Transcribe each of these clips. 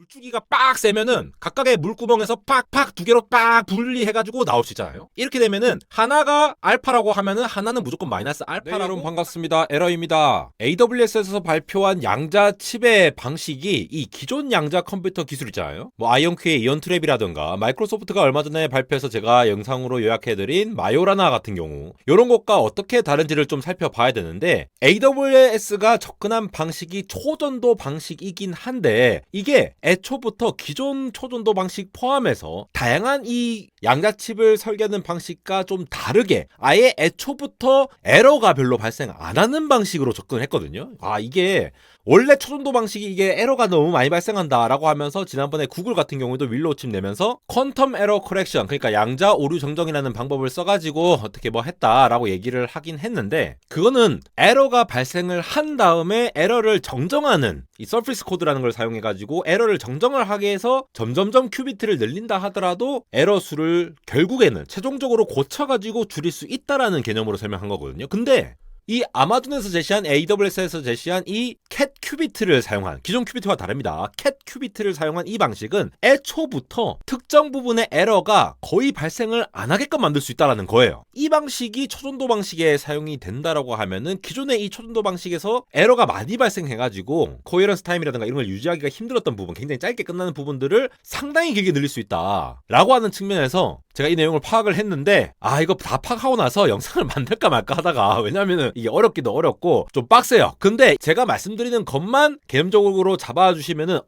물주기가 빡 세면은 각각의 물구멍에서 팍팍 두 개로 빡 분리해가지고 나올 수 있잖아요. 이렇게 되면은 하나가 알파라고 하면은 하나는 무조건 마이너스 알파라고. 네, 여러분 반갑습니다. 에러입니다. AWS에서 발표한 양자 칩의 방식이 이 기존 양자 컴퓨터 기술 있잖아요. 뭐 아이언큐의 이온트랩이라든가 마이크로소프트가 얼마 전에 발표해서 제가 영상으로 요약해드린 마요라나 같은 경우 이런 것과 어떻게 다른지를 좀 살펴봐야 되는데, AWS가 접근한 방식이 초전도 방식이긴 한데 이게 애초부터 기존 초전도 방식 포함해서 다양한 이 양자칩을 설계하는 방식과 좀 다르게 아예 애초부터 에러가 별로 발생 안 하는 방식으로 접근을 했거든요. 이게 원래 초전도 방식이 이게 에러가 너무 많이 발생한다라고 하면서 지난번에 구글 같은 경우에도 윌로우 칩 내면서 퀀텀 에러 커렉션, 그러니까 양자 오류 정정이라는 방법을 써가지고 어떻게 뭐 했다라고 얘기를 하긴 했는데, 그거는 에러가 발생을 한 다음에 에러를 정정하는 이 서피스 코드라는 걸 사용해가지고 에러를 정정을 하게 해서 점점점 큐비트를 늘린다 하더라도 에러 수를 결국에는 최종적으로 고쳐가지고 줄일 수 있다라는 개념으로 설명한 거거든요. 근데 이 아마존에서 제시한, AWS에서 제시한 이 캣 큐비트를 사용한, 기존 큐비트와 다릅니다. 캣 큐비트를 사용한 이 방식은 애초부터 특정 부분의 에러가 거의 발생을 안 하게끔 만들 수 있다는 거예요. 이 방식이 초전도 방식에 사용이 된다라고 하면은 기존의 이 초전도 방식에서 에러가 많이 발생해가지고 코헤런스 타임이라든가 이런 걸 유지하기가 힘들었던 부분, 굉장히 짧게 끝나는 부분들을 상당히 길게 늘릴 수 있다라고 하는 측면에서 제가 이 내용을 파악을 했는데, 이거 다 파악하고 나서 영상을 만들까 말까 하다가, 왜냐면은 이게 어렵기도 어렵고 좀 빡세요. 근데 제가 말씀드리는 것만 개념적으로 잡아주시면은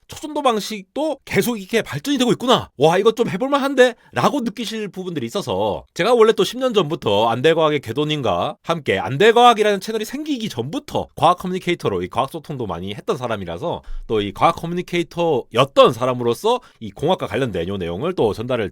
초전도 방식도 계속 이렇게 발전이 되고 있구나, 와 이거 좀 해볼만 한데 라고 느끼실 부분들이 있어서, 제가 원래 또 10년 전부터 안대과학의 궤도님과 함께 안대과학이라는 채널이 생기기 전부터 과학 커뮤니케이터로 이 과학 소통도 많이 했던 사람이라서, 또 이 과학 커뮤니케이터였던 사람으로서 이 공학과 관련된 요 내용을 또 전달을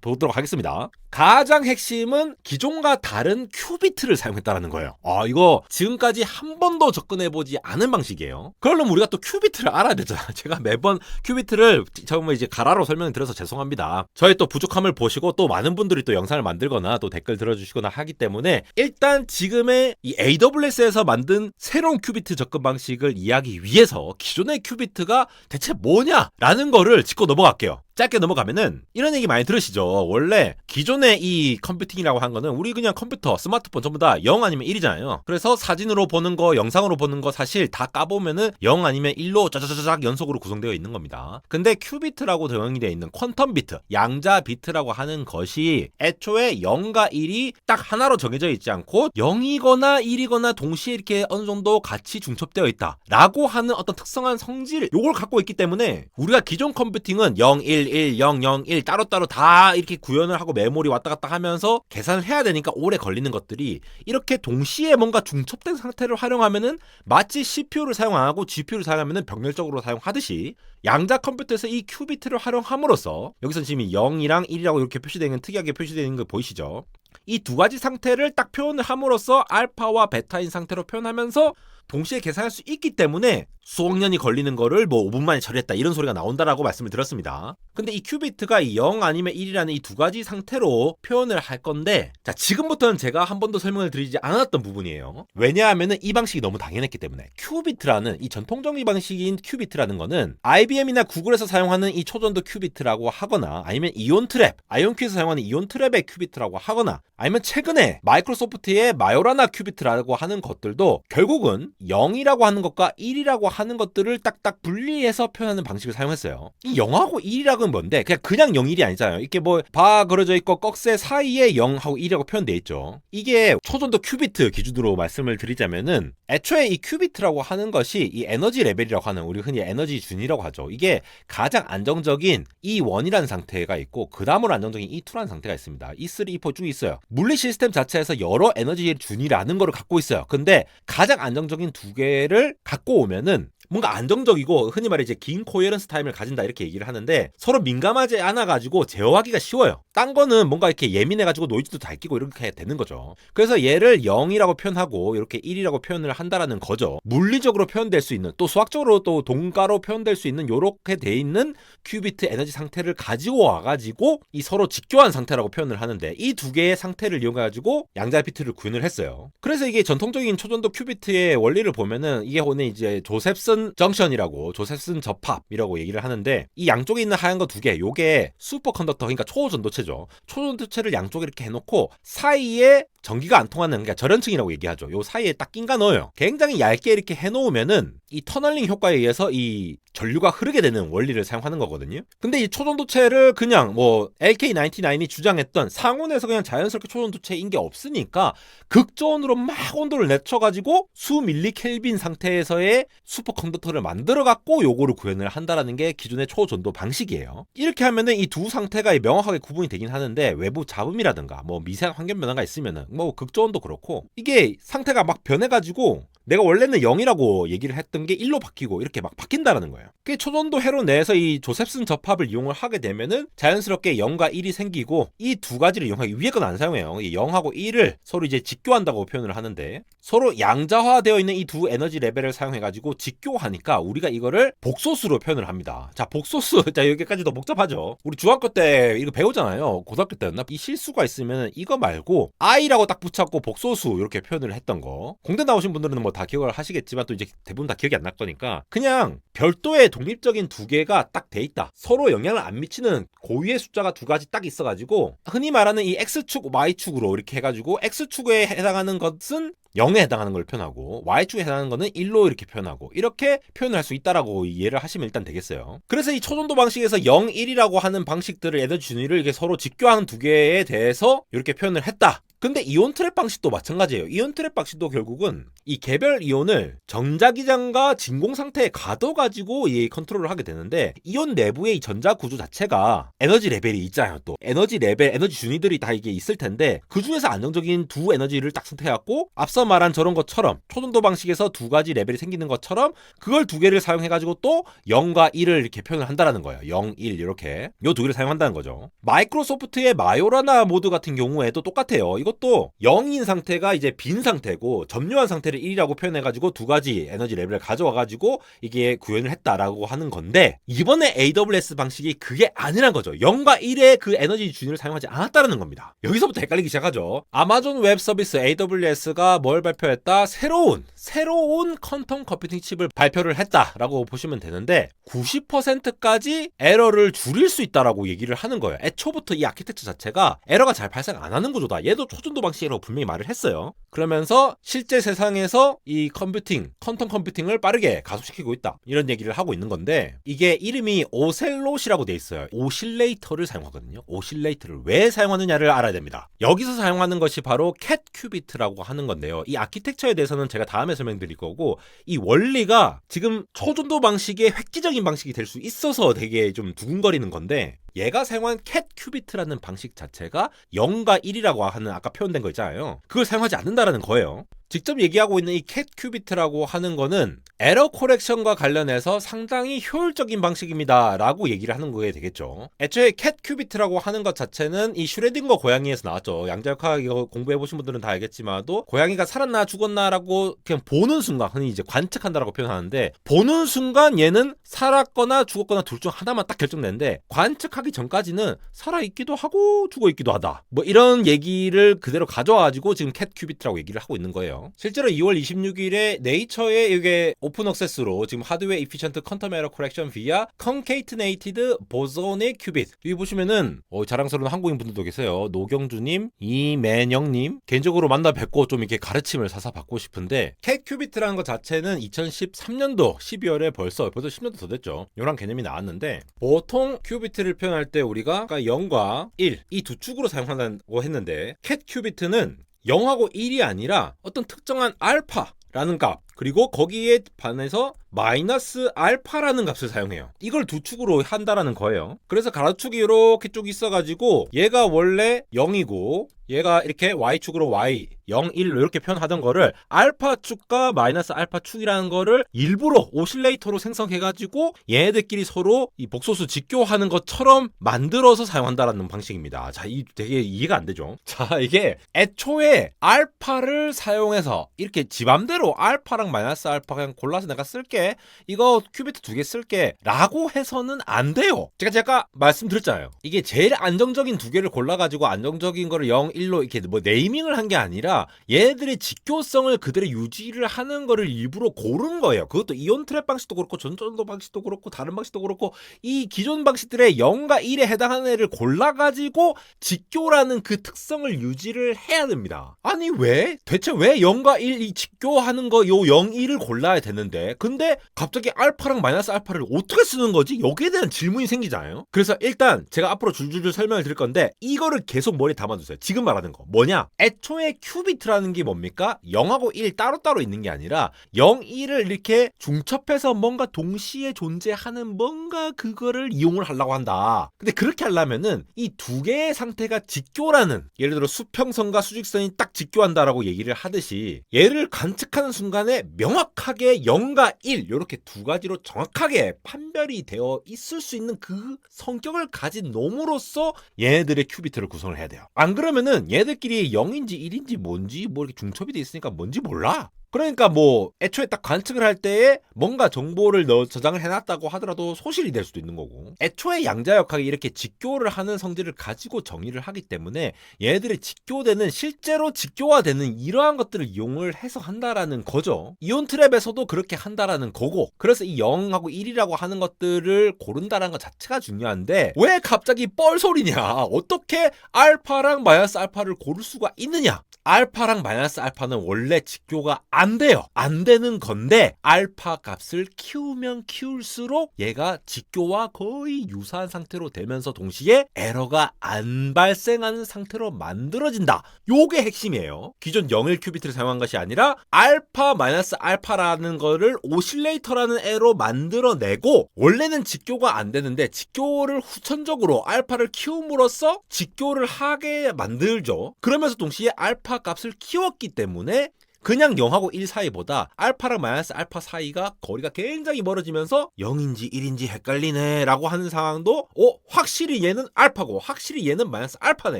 보도록 하겠습니다. 가장 핵심은 기존과 다른 큐비트를 사용했다는 거예요. 이거 지금까지 한 번도 접근해보지 않은 방식이에요. 그러려면 우리가 또 큐비트를 알아야 되잖아. 제가 매번 큐비트를 정말 이제 가라로 설명을 드려서 죄송합니다. 저의 또 부족함을 보시고 또 많은 분들이 또 영상을 만들거나 또 댓글 들어주시거나 하기 때문에, 일단 지금의 이 AWS에서 만든 새로운 큐비트 접근 방식을 이해하기 위해서 기존의 큐비트가 대체 뭐냐라는 거를 짚고 넘어갈게요. 짧게 넘어가면은 이런 얘기 많이 들으시죠. 원래 기존의 이 컴퓨팅이라고 한 거는 우리 그냥 컴퓨터, 스마트폰 전부 다 0 아니면 1이잖아요. 그래서 사진으로 보는 거, 영상으로 보는 거 사실 다 까보면은 0 아니면 1로 짜자자작 연속으로 구성되어 있는 겁니다. 근데 큐비트라고 대응이 되어 있는 퀀텀 비트, 양자 비트라고 하는 것이 애초에 0과 1이 딱 하나로 정해져 있지 않고 0이거나 1이거나 동시에 이렇게 어느 정도 같이 중첩되어 있다 라고 하는 어떤 특성한 성질, 요걸 갖고 있기 때문에 우리가 기존 컴퓨팅은 0, 1, 0, 0, 1 따로따로 다 이렇게 구현을 하고 메모리 왔다 갔다 하면서 계산을 해야 되니까 오래 걸리는 것들이, 이렇게 동시에 뭔가 중첩된 상태를 활용하면은 마치 CPU를 사용 안 하고 GPU를 사용하면은 병렬적으로 사용하듯이, 양자 컴퓨터에서 이 큐비트를 활용함으로써, 여기서 지금 0이랑 1이라고 이렇게 표시되는, 특이하게 표시되는 거 보이시죠? 이 두 가지 상태를 딱 표현을 함으로써 알파와 베타인 상태로 표현하면서 동시에 계산할 수 있기 때문에 수억 년이 걸리는 거를 뭐 5분 만에 처리했다, 이런 소리가 나온다라고 말씀을 드렸습니다. 근데 이 큐비트가 이 0 아니면 1이라는 이 두 가지 상태로 표현을 할 건데, 자, 지금부터는 제가 한 번도 설명을 드리지 않았던 부분이에요. 왜냐하면은 이 방식이 너무 당연했기 때문에. 큐비트라는 이 전통적인 방식인 큐비트라는 거는 IBM이나 구글에서 사용하는 이 초전도 큐비트라고 하거나, 아니면 이온트랩, 아이온큐에서 사용하는 이온트랩의 큐비트라고 하거나, 아니면 최근에 마이크로소프트의 마요라나 큐비트라고 하는 것들도 결국은 0이라고 하는 것과 1이라고 하는 것들을 딱딱 분리해서 표현하는 방식을 사용했어요. 이 0하고 1이라고는 뭔데? 그냥 0, 1이 아니잖아요. 이렇게 뭐 바 그려져 있고 꺽쇠 사이에 0하고 1이라고 표현되어 있죠. 이게 초전도 큐비트 기준으로 말씀을 드리자면은, 애초에 이 큐비트라고 하는 것이 이 에너지 레벨이라고 하는, 우리 흔히 에너지 준이라고 하죠. 이게 가장 안정적인 E1이라는 상태가 있고, 그 다음으로 안정적인 E2라는 상태가 있습니다. E3, E4 쭉 있어요. 물리 시스템 자체에서 여러 에너지 준이라는 거를 갖고 있어요. 근데 가장 안정적인 두 개를 갖고 오면은 뭔가 안정적이고, 흔히 말해 이제 긴 코헤런스 타임을 가진다 이렇게 얘기를 하는데, 서로 민감하지 않아가지고 제어하기가 쉬워요. 딴 거는 뭔가 이렇게 예민해가지고 노이즈도 잘 끼고 이렇게 되는 거죠. 그래서 얘를 0이라고 표현하고 이렇게 1이라고 표현을 한다라는 거죠. 물리적으로 표현될 수 있는, 또 수학적으로 또 동가로 표현될 수 있는 요렇게 돼 있는 큐비트 에너지 상태를 가지고 와가지고 이 서로 직교한 상태라고 표현을 하는데, 이 두 개의 상태를 이용해가지고 양자 비트를 구현을 했어요. 그래서 이게 전통적인 초전도 큐비트의 원래 원리를 보면은 이게 오늘 이제 조셉슨 정션이라고, 조셉슨 접합이라고 얘기를 하는데, 이 양쪽에 있는 하얀 거 두 개, 요게 슈퍼컨덕터, 그러니까 초전도체죠. 초전도체를 양쪽에 이렇게 해놓고 사이에 전기가 안 통하는, 그러니까 절연층이라고 얘기하죠. 요 사이에 딱 낀가 넣어요. 굉장히 얇게 이렇게 해놓으면은 이 터널링 효과에 의해서 이 전류가 흐르게 되는 원리를 사용하는 거거든요. 근데 이 초전도체를 그냥 뭐 LK99이 주장했던 상온에서 그냥 자연스럽게 초전도체인 게 없으니까 극저온으로 막 온도를 낮춰가지고 수밀리 켈빈 상태에서의 슈퍼컨덕터를 만들어갖고 요거를 구현을 한다라는 게 기존의 초전도 방식이에요. 이렇게 하면은 이 두 상태가 명확하게 구분이 되긴 하는데, 외부 잡음이라든가 뭐 미세한 환경 변화가 있으면은 뭐 극저온도 그렇고, 이게 상태가 막 변해가지고 내가 원래는 0이라고 얘기를 했던 게 1로 바뀌고 이렇게 막 바뀐다라는 거예요. 그 초전도 회로 내에서 이 조셉슨 접합을 이용을 하게 되면은 자연스럽게 0과 1이 생기고, 이 두 가지를 이용하기, 위에 건 안 사용해요. 이 0하고 1을 서로 이제 직교한다고 표현을 하는데, 서로 양자화되어 있는 이 두 에너지 레벨을 사용해가지고 직교하니까 우리가 이거를 복소수로 표현을 합니다. 자, 복소수. 자, 여기까지도 복잡하죠. 우리 중학교 때 이거 배우잖아요. 고등학교 때였나? 이 실수가 있으면 이거 말고 i라고 딱 붙였고 복소수 이렇게 표현을 했던 거. 공대 나오신 분들은 뭐 다 기억을 하시겠지만 또 이제 대부분 다 기억이 안 날 거니까 그냥 별도의 독립적인 두 개가 딱 돼 있다. 서로 영향을 안 미치는 고유의 숫자가 두 가지 딱 있어가지고, 흔히 말하는 이 X축, Y축으로 이렇게 해가지고 X축에 해당하는 것은 0에 해당하는 걸 표현하고, Y축에 해당하는 거는 1로 이렇게 표현하고, 이렇게 표현을 할 수 있다라고 이해를 하시면 일단 되겠어요. 그래서 이 초전도 방식에서 0, 1이라고 하는 방식들을, 에너지 준위를 이렇게 서로 직교하는 두 개에 대해서 이렇게 표현을 했다. 근데 이온 트랩 방식도 마찬가지예요. 이온 트랩 방식도 결국은 이 개별 이온을 전자기장과 진공 상태에 가둬가지고 이 컨트롤을 하게 되는데, 이온 내부의 이 전자 구조 자체가 에너지 레벨이 있잖아요. 또 에너지 레벨, 에너지 준위들이 다 이게 있을 텐데, 그 중에서 안정적인 두 에너지를 딱 선택해갖고 앞서 말한 저런 것처럼 초전도 방식에서 두 가지 레벨이 생기는 것처럼 그걸 두 개를 사용해가지고 또 0과 1을 이렇게 표현을 한다라는 거예요. 0, 1 이렇게 요 두 개를 사용한다는 거죠. 마이크로소프트의 마요라나 모드 같은 경우에도 똑같아요. 이것도 0인 상태가 이제 빈 상태고, 점유한 상태를 1이라고 표현해가지고 두 가지 에너지 레벨을 가져와가지고 이게 구현을 했다라고 하는 건데, 이번에 AWS 방식이 그게 아니란 거죠. 0과 1의 그 에너지 준위를 사용하지 않았다는 겁니다. 여기서부터 헷갈리기 시작하죠. 아마존 웹 서비스 AWS가 뭘 발표했다? 새로운 퀀텀 컴퓨팅 칩을 발표를 했다라고 보시면 되는데, 90%까지 에러를 줄일 수 있다라고 얘기를 하는 거예요. 애초부터 이 아키텍처 자체가 에러가 잘 발생 안 하는 구조다. 얘도 초전도 방식이라고 분명히 말을 했어요. 그러면서 실제 세상에서 이 컴퓨팅, 퀀텀 컴퓨팅을 빠르게 가속시키고 있다, 이런 얘기를 하고 있는 건데, 이게 이름이 오셀롯이라고 돼 있어요. 오실레이터를 사용하거든요. 오실레이터를 왜 사용하느냐를 알아야 됩니다. 여기서 사용하는 것이 바로 캣 큐비트라고 하는 건데요. 이 아키텍처에 대해서는 제가 다음에 설명드릴 거고, 이 원리가 지금 초전도 방식의 획기적인 방식이 될 수 있어서 되게 좀 두근거리는 건데, 얘가 사용한 캣 큐비트라는 방식 자체가 0과 1이라고 하는 아까 표현된 거 있잖아요. 그걸 사용하지 않는다라는 거예요. 직접 얘기하고 있는 이 캣 큐비트라고 하는 거는 에러 코렉션과 관련해서 상당히 효율적인 방식입니다 라고 얘기를 하는 거에 되겠죠. 애초에 캣 큐비트라고 하는 것 자체는 이 슈레딩거 고양이에서 나왔죠. 양자역학 이거 공부해보신 분들은 다 알겠지만도, 고양이가 살았나 죽었나 라고 그냥 보는 순간, 흔히 이제 관측한다라고 표현하는데, 보는 순간 얘는 살았거나 죽었거나 둘 중 하나만 딱 결정되는데, 관측하기 전까지는 살아있기도 하고 죽어있기도 하다, 뭐 이런 얘기를 그대로 가져와가지고 지금 캣 큐비트라고 얘기를 하고 있는 거예요. 실제로 2월 26일에 네이처에 이게 오픈 액세스로 지금 하드웨어 이피션트 퀀텀 에러 코렉션 via concatenated bosonic qubit, 여기 보시면은 자랑스러운 한국인 분들도 계세요. 노경주님, 이맨영님, 개인적으로 만나 뵙고 좀 이렇게 가르침을 사서 받고 싶은데, 캣 큐비트라는 것 자체는 2013년도 12월에 벌써 10년도 더 됐죠. 이런 개념이 나왔는데, 보통 큐비트를 표현할 때 우리가 0과 1 이 두 축으로 사용한다고 했는데, 캣 큐비트는 0하고 1이 아니라 어떤 특정한 알파라는 값, 그리고 거기에 반해서 마이너스 알파라는 값을 사용해요. 이걸 두 축으로 한다라는 거예요. 그래서 가로축이 이렇게 쭉 있어가지고 얘가 원래 0이고 얘가 이렇게 Y축으로 Y 0, 1로 이렇게 표현하던 거를 알파축과 마이너스 알파축이라는 거를 일부러 오실레이터로 생성해가지고 얘네들끼리 서로 이 복소수 직교하는 것처럼 만들어서 사용한다라는 방식입니다. 자, 이 되게 이해가 안 되죠. 자, 이게 애초에 알파를 사용해서 이렇게 지 맘대로 알파랑 알파랑 마이너스 알파 그냥 골라서 내가 쓸게. 이거 큐비트 2개 쓸게. 라고 해서는 안 돼요. 제가 말씀드렸잖아요. 이게 제일 안정적인 2개를 골라가지고 안정적인 거를 0, 1로 이렇게 뭐 네이밍을 한 게 아니라 얘네들의 직교성을 그대로 유지를 하는 거를 일부러 고른 거예요. 그것도 이온 트랩 방식도 그렇고 전전도 방식도 그렇고 다른 방식도 그렇고 이 기존 방식들의 0과 1에 해당하는 애를 골라가지고 직교라는 그 특성을 유지를 해야 됩니다. 아니 왜? 대체 왜 0과 1 이 직교하는 거 요 0, 1을 골라야 되는데 근데 갑자기 알파랑 마이너스 알파를 어떻게 쓰는 거지? 여기에 대한 질문이 생기잖아요. 그래서 일단 제가 앞으로 줄줄줄 설명을 드릴 건데 이거를 계속 머리에 담아두세요. 지금 말하는 거 뭐냐? 애초에 큐비트라는 게 뭡니까? 0하고 1 따로따로 있는 게 아니라 0, 1을 이렇게 중첩해서 뭔가 동시에 존재하는 뭔가 그거를 이용을 하려고 한다. 근데 그렇게 하려면은 이 2개의 상태가 직교라는 예를 들어 수평선과 수직선이 딱 직교한다라고 얘기를 하듯이 얘를 관측하는 순간에 명확하게 0과 1 이렇게 2가지로 정확하게 판별이 되어 있을 수 있는 그 성격을 가진 놈으로써 얘네들의 큐비트를 구성을 해야 돼요. 안 그러면은 얘들끼리 0인지 1인지 뭔지 뭐 이렇게 중첩이 돼 있으니까 뭔지 몰라. 그러니까 뭐 애초에 딱 관측을 할 때에 뭔가 정보를 저장을 해놨다고 하더라도 소실이 될 수도 있는 거고 애초에 양자역학이 이렇게 직교를 하는 성질을 가지고 정의를 하기 때문에 얘네들의 직교되는 실제로 직교화되는 이러한 것들을 이용을 해서 한다라는 거죠. 이온 트랩에서도 그렇게 한다라는 거고 그래서 이 0하고 1이라고 하는 것들을 고른다라는 것 자체가 중요한데 왜 갑자기 뻘소리냐. 어떻게 알파랑 마이너스 알파를 고를 수가 있느냐. 알파랑 마이너스 알파는 원래 직교가 안 돼요. 안 되는 건데 알파 값을 키우면 키울수록 얘가 직교와 거의 유사한 상태로 되면서 동시에 에러가 안 발생하는 상태로 만들어진다. 요게 핵심이에요. 기존 0일 큐비트를 사용한 것이 아니라 알파 마이너스 알파라는 거를 오실레이터라는 애로 만들어내고 원래는 직교가 안 되는데 직교를 후천적으로 알파를 키움으로써 직교를 하게 만들죠. 그러면서 동시에 알파 값을 키웠기 때문에 그냥 0하고 1 사이보다 알파랑 마이너스 알파 사이가 거리가 굉장히 멀어지면서 0인지 1인지 헷갈리네 라고 하는 상황도 확실히 얘는 알파고 확실히 얘는 마이너스 알파네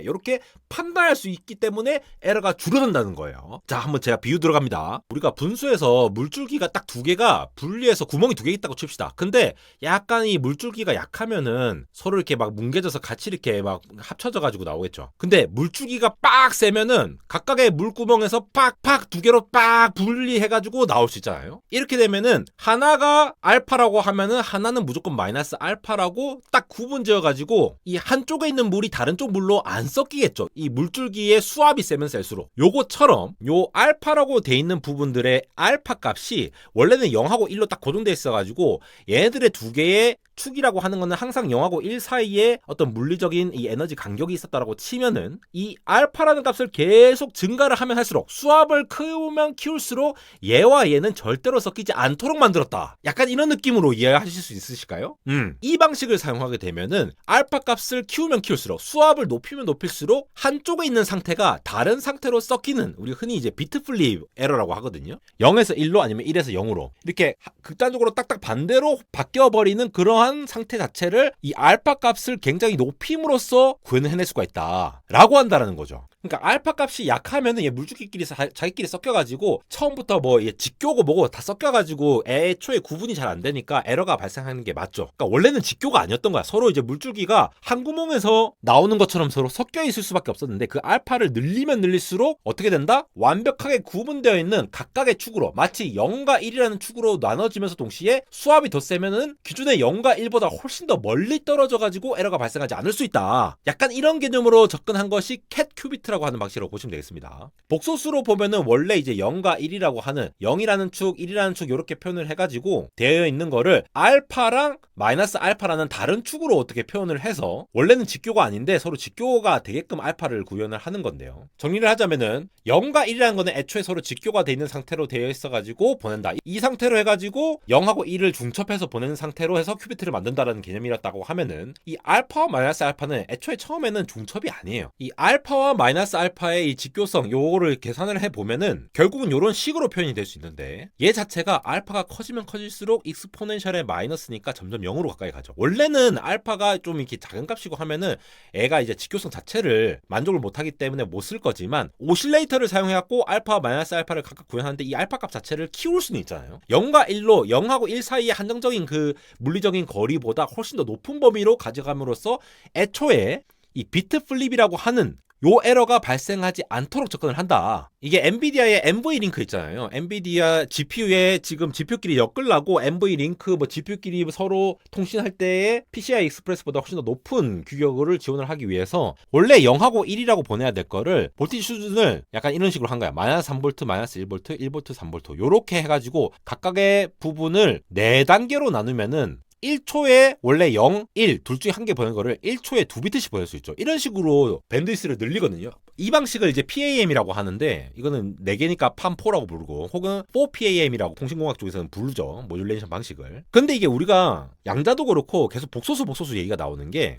이렇게 판단할 수 있기 때문에 에러가 줄어든다는 거예요. 자, 한번 제가 비유 들어갑니다. 우리가 분수에서 물줄기가 딱 2개가 분리해서 구멍이 2개 있다고 칩시다. 근데 약간 이 물줄기가 약하면은 서로 이렇게 막 뭉개져서 같이 이렇게 막 합쳐져 가지고 나오겠죠. 근데 물줄기가 빡 세면은 각각의 물구멍에서 팍팍 2개로 빡 분리해가지고 나올 수 있잖아요. 이렇게 되면은 하나가 알파라고 하면은 하나는 무조건 마이너스 알파라고 딱 구분 지어가지고 이 한쪽에 있는 물이 다른 쪽 물로 안 섞이겠죠. 이 물줄기의 수압이 세면 셀수록 요거처럼 요 알파라고 돼 있는 부분들의 알파 값이 원래는 0하고 1로 딱 고정돼 있어가지고 얘네들의 2개의 축이라고 하는 거는 항상 0하고 1 사이에 어떤 물리적인 이 에너지 간격이 있었다라고 치면은 이 알파라는 값을 계속 증가를 하면 할수록 수압을 키우면 키울수록 얘와 얘는 절대로 섞이지 않도록 만들었다. 약간 이런 느낌으로 이해하실 수 있으실까요? 이 방식을 사용하게 되면은 알파 값을 키우면 키울수록 수압을 높이면 높일수록 한쪽에 있는 상태가 다른 상태로 섞이는 우리 흔히 이제 비트 플립 에러라고 하거든요. 0에서 1로 아니면 1에서 0으로 이렇게 극단적으로 딱딱 반대로 바뀌어버리는 그러한 상태 자체를 이 알파 값을 굉장히 높임으로써 구현을 해낼 수가 있다 라고 한다는 거죠. 그러니까 알파 값이 약하면은 얘 물줄기끼리 자기끼리 섞여가지고 처음부터 뭐 직교고 뭐고 다 섞여가지고 애초에 구분이 잘 안 되니까 에러가 발생하는 게 맞죠. 그러니까 원래는 직교가 아니었던 거야. 서로 이제 물줄기가 한 구멍에서 나오는 것처럼 서로 섞여 있을 수밖에 없었는데 그 알파를 늘리면 늘릴수록 어떻게 된다? 완벽하게 구분되어 있는 각각의 축으로 마치 0과 1이라는 축으로 나눠지면서 동시에 수압이 더 세면은 기존의 0과 1보다 훨씬 더 멀리 떨어져가지고 에러가 발생하지 않을 수 있다. 약간 이런 개념으로 접근한 것이 캣 큐비트라고 하는 방식으로 보시면 되겠습니다. 복소수로 보면은 원래 이제 0과 1이라고 하는 0이라는 축, 1이라는 축 이렇게 표현을 해가지고 되어 있는 거를 알파랑 마이너스 알파라는 다른 축으로 어떻게 표현을 해서 원래는 직교가 아닌데 서로 직교가 되게끔 알파를 구현을 하는 건데요. 정리를 하자면은 0과 1이라는 거는 애초에 서로 직교가 되어 있는 상태로 되어 있어가지고 보낸다. 이 상태로 해가지고 0하고 1을 중첩해서 보내는 상태로 해서 큐비트를 만든다라는 개념이었다고 하면은 이 알파와 마이너스 알파는 애초에 처음에는 중첩이 아니에요. 이 알파와 마이너스 마이너스 알파의 이 직교성 요거를 계산을 해보면은 결국은 요런 식으로 표현이 될 수 있는데, 얘 자체가 알파가 커지면 커질수록 익스포넨셜의 마이너스니까 점점 0으로 가까이 가죠. 원래는 알파가 좀 이렇게 작은 값이고 하면은 애가 이제 직교성 자체를 만족을 못하기 때문에 못 쓸 거지만, 오실레이터를 사용해갖고 알파와 마이너스 알파를 각각 구현하는데 이 알파 값 자체를 키울 수는 있잖아요. 0과 1로 0하고 1 사이의 한정적인 그 물리적인 거리보다 훨씬 더 높은 범위로 가져감으로써 애초에 이 비트 플립이라고 하는 요 에러가 발생하지 않도록 접근을 한다. 이게 엔비디아의 NV 링크 있잖아요. 엔비디아 GPU에 지금 GPU끼리 엮으려고 NV 링크 뭐 GPU끼리 서로 통신할 때에 PCI 익스프레스보다 훨씬 더 높은 규격을 지원을 하기 위해서 원래 0하고 1이라고 보내야 될 거를 볼티지 수준을 약간 이런 식으로 한 거야. 마이너스 3V, 마이너스 1V, 1V, 3V 요렇게 해가지고 각각의 부분을 4단계로 나누면은 1초에 원래 0, 1 둘 중에 한 개 보낸 거를 1초에 2비트씩 보낼 수 있죠. 이런 식으로 밴드위스를 늘리거든요. 이 방식을 이제 PAM이라고 하는데, 이거는 4개니까 팜4라고 부르고 혹은 4PAM이라고 통신공학 쪽에서는 부르죠. 모듈레이션 방식을. 근데 이게 우리가 양자도 그렇고 계속 복소수 얘기가 나오는 게,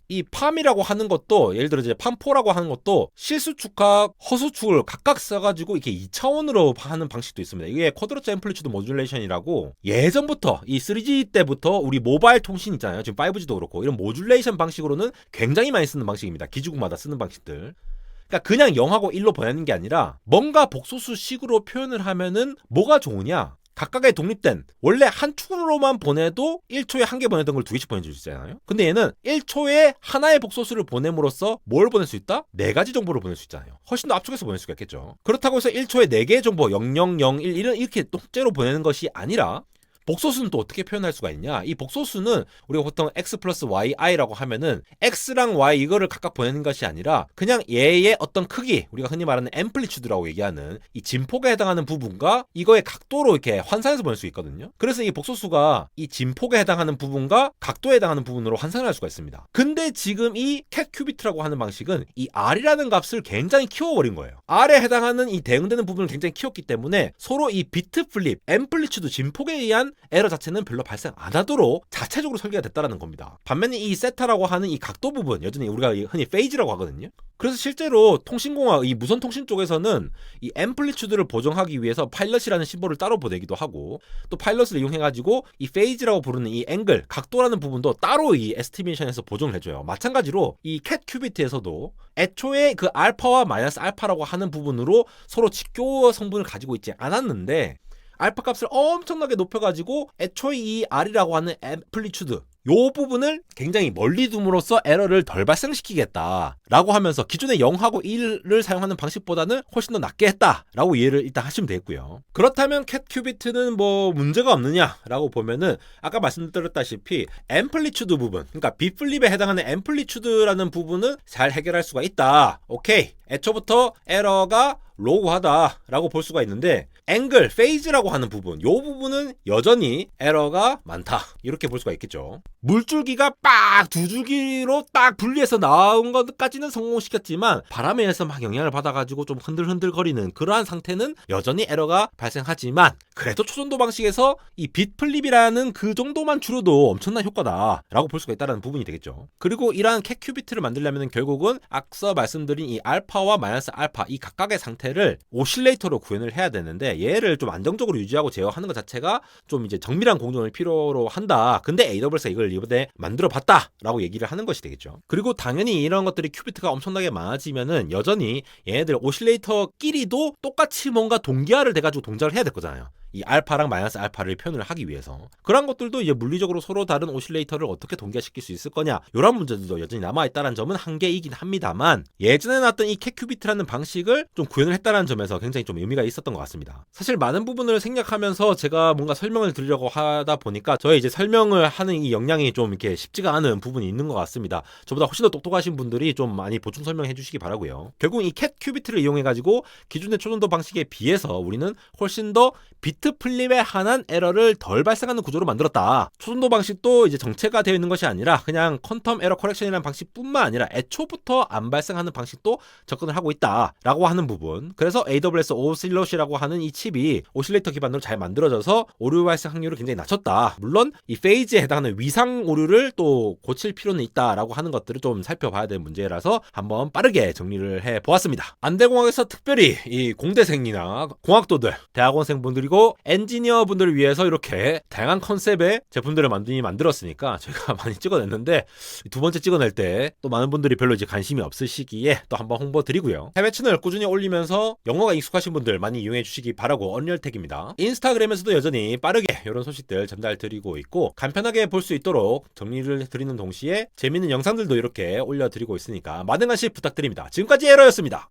이 팜이라고 하는 것도 예를 들어 이제 팜4라고 하는 것도 실수축과 허수축을 각각 써가지고 이렇게 2차원으로 하는 방식도 있습니다. 이게 쿼드러츠 앰플리튜드 모듈레이션이라고 예전부터 이 3G 때부터 우리 모바일 통신 있잖아요. 지금 5G도 그렇고 이런 모듈레이션 방식으로는 굉장히 많이 쓰는 방식입니다. 기지국마다 쓰는 방식들. 그러니까 그냥 0하고 1로 보내는 게 아니라 뭔가 복소수식으로 표현을 하면은 뭐가 좋으냐? 각각의 독립된 원래 한 축으로만 보내도 1초에 한 개 보내던 걸 2개씩 보내줄 수 있잖아요. 근데 얘는 1초에 하나의 복소수를 보냄으로써 뭘 보낼 수 있다? 4가지 정보를 보낼 수 있잖아요. 훨씬 더 압축해서 보낼 수가 있겠죠. 그렇다고 해서 1초에 4개의 정보 0001 이렇게 통째로 보내는 것이 아니라, 복소수는 또 어떻게 표현할 수가 있냐? 이 복소수는 우리가 보통 x 플러스 y i라고 하면은 x랑 y 이거를 각각 보내는 것이 아니라 그냥 얘의 어떤 크기, 우리가 흔히 말하는 앰플리튜드라고 얘기하는 이 진폭에 해당하는 부분과 이거의 각도로 이렇게 환산해서 보낼 수 있거든요. 그래서 이 복소수가 이 진폭에 해당하는 부분과 각도에 해당하는 부분으로 환산을 할 수가 있습니다. 근데 지금 이 cat 큐비트라고 하는 방식은 이 r이라는 값을 굉장히 키워버린 거예요. r에 해당하는 이 대응되는 부분을 굉장히 키웠기 때문에 서로 이 비트 플립, 앰플리튜드 진폭에 의한 에러 자체는 별로 발생 안 하도록 자체적으로 설계가 됐다라는 겁니다. 반면에 이 세타라고 하는 이 각도 부분, 여전히 우리가 흔히 페이즈라고 하거든요. 그래서 실제로 통신공학, 이 무선 통신 쪽에서는 이 앰플리튜드를 보정하기 위해서 파일럿이라는 심볼을 따로 보내기도 하고, 또 파일럿을 이용해가지고 이 페이즈라고 부르는 이 앵글, 각도라는 부분도 따로 이 에스티메이션에서 보정을 해줘요. 마찬가지로 이 캣 큐비트에서도 애초에 그 알파와 마이너스 알파라고 하는 부분으로 서로 직교 성분을 가지고 있지 않았는데, 알파 값을 엄청나게 높여가지고 애초에 이 R이라고 하는 앰플리튜드 요 부분을 굉장히 멀리 둠으로써 에러를 덜 발생시키겠다라고 하면서 기존의 0하고 1을 사용하는 방식보다는 훨씬 더 낫게 했다라고 이해를 일단 하시면 되겠고요. 그렇다면 캣 큐비트는 뭐 문제가 없느냐라고 보면은 아까 말씀드렸다시피 앰플리튜드 부분, 그러니까 빗플립에 해당하는 앰플리튜드라는 부분은 잘 해결할 수가 있다. 오케이. 애초부터 에러가 로우하다라고 볼 수가 있는데, 앵글, 페이즈라고 하는 부분, 요 부분은 여전히 에러가 많다. 이렇게 볼 수가 있겠죠. 물줄기가 빡 두 줄기로 딱 분리해서 나온 것까지는 성공시켰지만 바람에 의해서 막 영향을 받아가지고 좀 흔들흔들거리는 그러한 상태는 여전히 에러가 발생하지만, 그래도 초전도 방식에서 이 빗플립이라는 그 정도만 줄여도 엄청난 효과다라고 볼 수가 있다는 부분이 되겠죠. 그리고 이러한 캣 큐비트를 만들려면 결국은 앞서 말씀드린 이 알파와 마이너스 알파 이 각각의 상태를 오실레이터로 구현을 해야 되는데, 얘를 좀 안정적으로 유지하고 제어하는 것 자체가 좀 이제 정밀한 공정을 필요로 한다. 근데 AWS가 이걸 이번에 만들어 봤다라고 얘기를 하는 것이 되겠죠. 그리고 당연히 이런 것들이 큐비트가 엄청나게 많아지면은 여전히 얘네들 오실레이터끼리도 똑같이 뭔가 동기화를 돼가지고 동작을 해야 될 거잖아요. 이 알파랑 마이너스 알파를 표현을 하기 위해서. 그런 것들도 이제 물리적으로 서로 다른 오실레이터를 어떻게 동기화시킬 수 있을 거냐, 이런 문제들도 여전히 남아있다는 점은 한계이긴 합니다만, 예전에 나왔던 이 캣 큐비트라는 방식을 좀 구현을 했다는 점에서 굉장히 좀 의미가 있었던 것 같습니다. 사실 많은 부분을 생략하면서 제가 뭔가 설명을 드리려고 하다 보니까 저의 이제 설명을 하는 이 역량이 좀 이렇게 쉽지가 않은 부분이 있는 것 같습니다. 저보다 훨씬 더 똑똑하신 분들이 좀 많이 보충 설명해 주시기 바라고요. 결국 이 캣 큐비트를 이용해가지고 기존의 초전도 방식에 비해서 우리는 훨씬 더 비트 플립에 한한 에러를 덜 발생하는 구조로 만들었다. 초전도 방식도 이제 정체가 되어 있는 것이 아니라 그냥 퀀텀 에러 커렉션이라는 방식뿐만 아니라 애초부터 안 발생하는 방식도 접근을 하고 있다라고 하는 부분. 그래서 AWS 오실롯이라고 하는 이 칩이 오실레이터 기반으로 잘 만들어져서 오류 발생 확률을 굉장히 낮췄다. 물론 이 페이지에 해당하는 위상 오류를 또 고칠 필요는 있다라고 하는 것들을 좀 살펴봐야 되는 문제라서 한번 빠르게 정리를 해보았습니다. 안대공학에서 특별히 이 공대생이나 공학도들, 대학원생분들이고 엔지니어분들을 위해서 이렇게 다양한 컨셉의 제품들을 만들었으니까 제가 많이 찍어냈는데 두 번째 찍어낼 때 또 많은 분들이 별로 이제 관심이 없으시기에 또 한번 홍보 드리고요. 해외 채널 꾸준히 올리면서 영어가 익숙하신 분들 많이 이용해 주시기 바라고 언리얼텍입니다. 인스타그램에서도 여전히 빠르게 이런 소식들 전달 드리고 있고 간편하게 볼 수 있도록 정리를 드리는 동시에 재밌는 영상들도 이렇게 올려드리고 있으니까 많은 관심 부탁드립니다. 지금까지 에러였습니다.